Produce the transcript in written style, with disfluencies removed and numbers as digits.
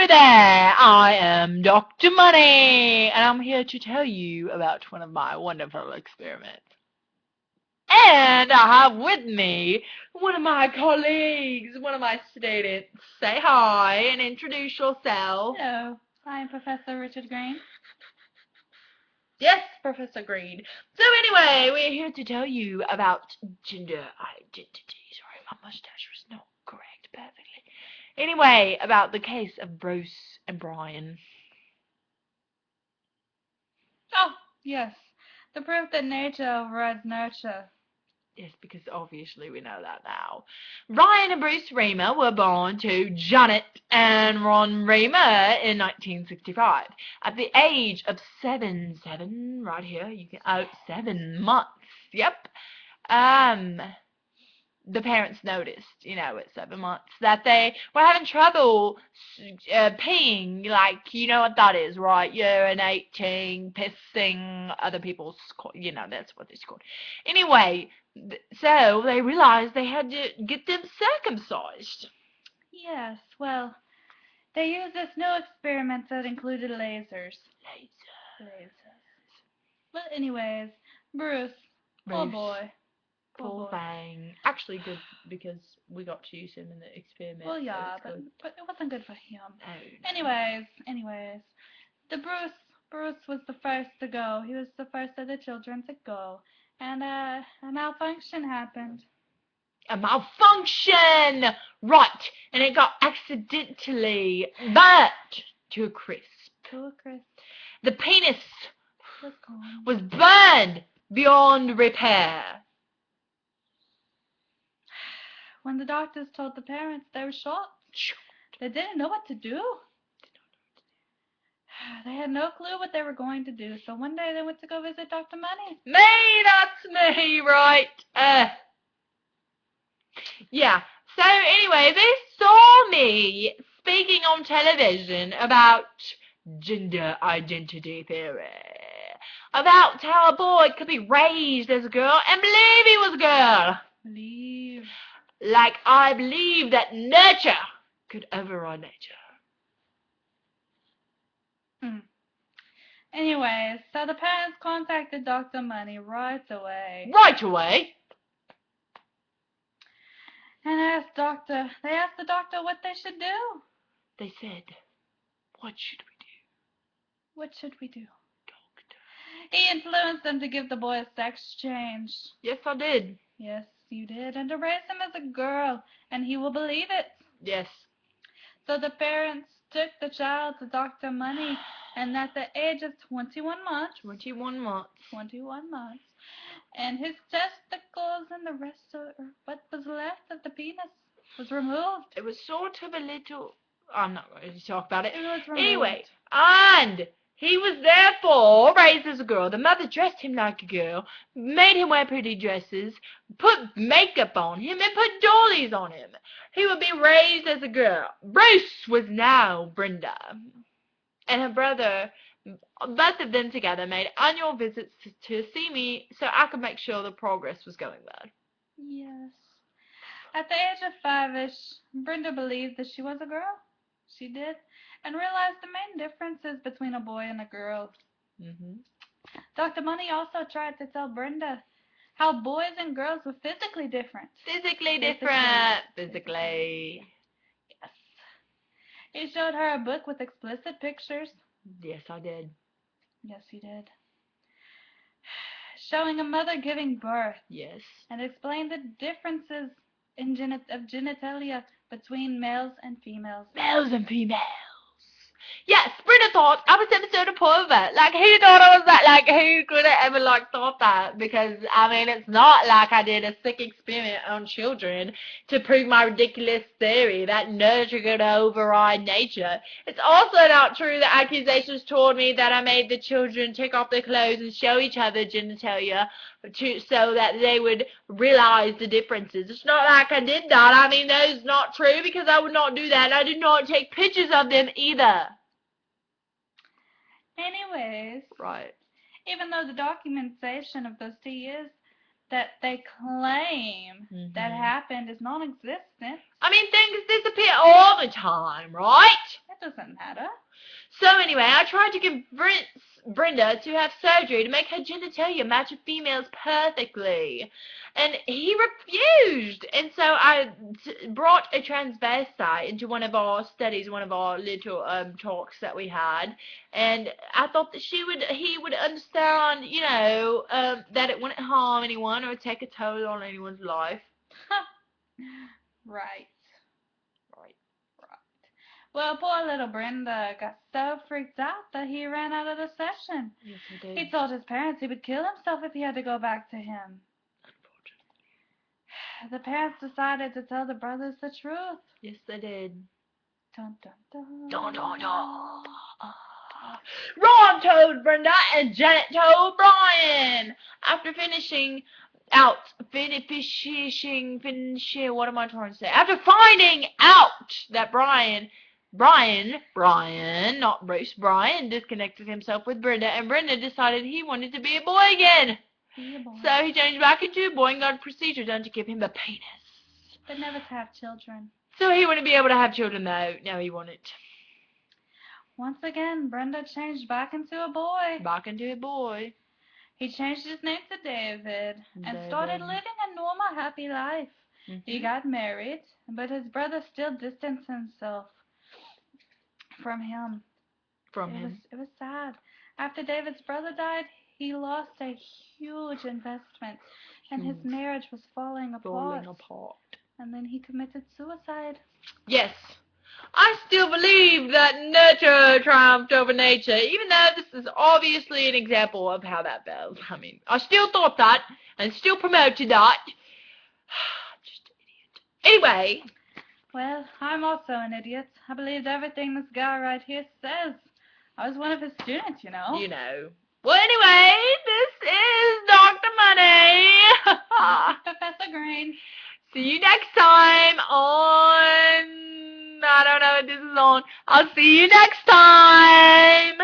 Hello there, I am Dr. Money, and I'm here to tell you about one of my wonderful experiments. And I have with me one of my colleagues, one of my students. Say hi and introduce yourself. Hello, I'm Professor Richard Green. Yes, Professor Green. So anyway, we're here to tell you about gender identity. Sorry, my mustache was not correct perfectly. Anyway, about the case of Bruce and Brian. Oh, yes, the proof that nature overrides nurture. Yes, because obviously we know that now. Ryan and Bruce Reamer were born to Janet and Ron Reamer in 1965. At the age of seven, right here, you can, 7 months, yep. The parents noticed, at 7 months, that they were having trouble peeing, like, you know what that is, right? Urinating, pissing other people's, that's what it's called. Anyway, so they realized they had to get them circumcised. Yes, well, they used this new experiment that included lasers. Lasers. But anyways, Bruce, poor Bruce, boy. poor thing. Actually good, because we got to use him in the experiment. Well, so yeah, it's good. but it wasn't good for him. No. Anyways, the Bruce was the first to go. He was the first of the children to go, and a malfunction happened. A malfunction! Right, and it got accidentally burnt to a crisp. The penis was burned beyond repair. When the doctors told the parents, they were shocked. They didn't know what to do. They had no clue what they were going to do, so one day they went to go visit Dr. Money. That's me, right? Yeah, so anyway, they saw me speaking on television about gender identity theory. About how a boy could be raised as a girl and believe he was a girl. Like I believe that nurture could override nature. Anyways, so the parents contacted Dr. Money right away. And asked the doctor what they should do. They said, what should we do? What should we do? Doctor. He influenced them to give the boy a sex change. Yes, I did. Yes, you did. And to raise him as a girl. And he will believe it. Yes. So the parents took the child to Dr. Money. And at the age of 21 months. 21 months. And his testicles and the rest of what was left of the penis was removed. It was sort of a little... I'm not going to talk about it. It was removed. Anyway, and he was therefore raised as a girl. The mother dressed him like a girl, made him wear pretty dresses, put makeup on him, and put dollies on him. He would be raised as a girl. Bruce was now Brenda. And her brother, both of them together, made annual visits to see me so I could make sure the progress was going well. Yes. At the age of 5-ish, Brenda believed that she was a girl. She did. And realized the main differences between a boy and a girl. Dr. Money also tried to tell Brenda how boys and girls were physically different. Physically. Yes. He showed her a book with explicit pictures. Yes, I did. Yes, you did. Showing a mother giving birth. Yes. And explained the differences of genitalia between males and females. Yes, Brenda thought I was some sort of pervert. Like, who thought I was that? Like, who could have ever, thought that? Because, I mean, it's not like I did a sick experiment on children to prove my ridiculous theory that nurture could override nature. It's also not true that accusations toward me that I made the children take off their clothes and show each other genitalia so that they would realize the differences. It's not like I did that. I mean, that's not true because I would not do that. And I did not take pictures of them either. Anyways, right. Even though the documentation of those 2 years that they claim that happened is non-existent. I mean, things disappear all the time, right? It doesn't matter. So anyway, I tried to convince Brenda to have surgery to make her genitalia match a female's perfectly. And he refused. And so I brought a transvestite into one of our studies, one of our little talks that we had. And I thought that he would understand, that it wouldn't harm anyone or take a toll on anyone's life. Right. Well, poor little Brenda got so freaked out that he ran out of the session. Yes, he did. He told his parents he would kill himself if he had to go back to him. Unfortunately. The parents decided to tell the brothers the truth. Yes, they did. Dun, dun, dun. Dun, dun, dun. Ron told Brenda and Janet told Brian. After finishing, what am I trying to say? After finding out that Brian, not Bruce, Brian disconnected himself with Brenda, and Brenda decided he wanted to be a boy again. So he changed back into a boy and got a procedure done to give him a penis. But never to have children. So he wouldn't be able to have children, though. No, he wouldn't. Once again, Brenda changed back into a boy. Back into a boy. He changed his name to David and started living a normal, happy life. Mm-hmm. He got married, but his brother still distanced himself from him. It was sad. After David's brother died, he lost a huge investment, and his marriage was falling apart. And then he committed suicide. Yes. I still believe that nurture triumphed over nature, even though this is obviously an example of how that fails. I mean, I still thought that, and still promoted that. Just an idiot. Anyway. Well, I'm also an idiot. I believed everything this guy right here says. I was one of his students, you know. You know. Well, anyway, this is Dr. Money. Professor Green. See you next time on... I don't know what this is on. I'll see you next time.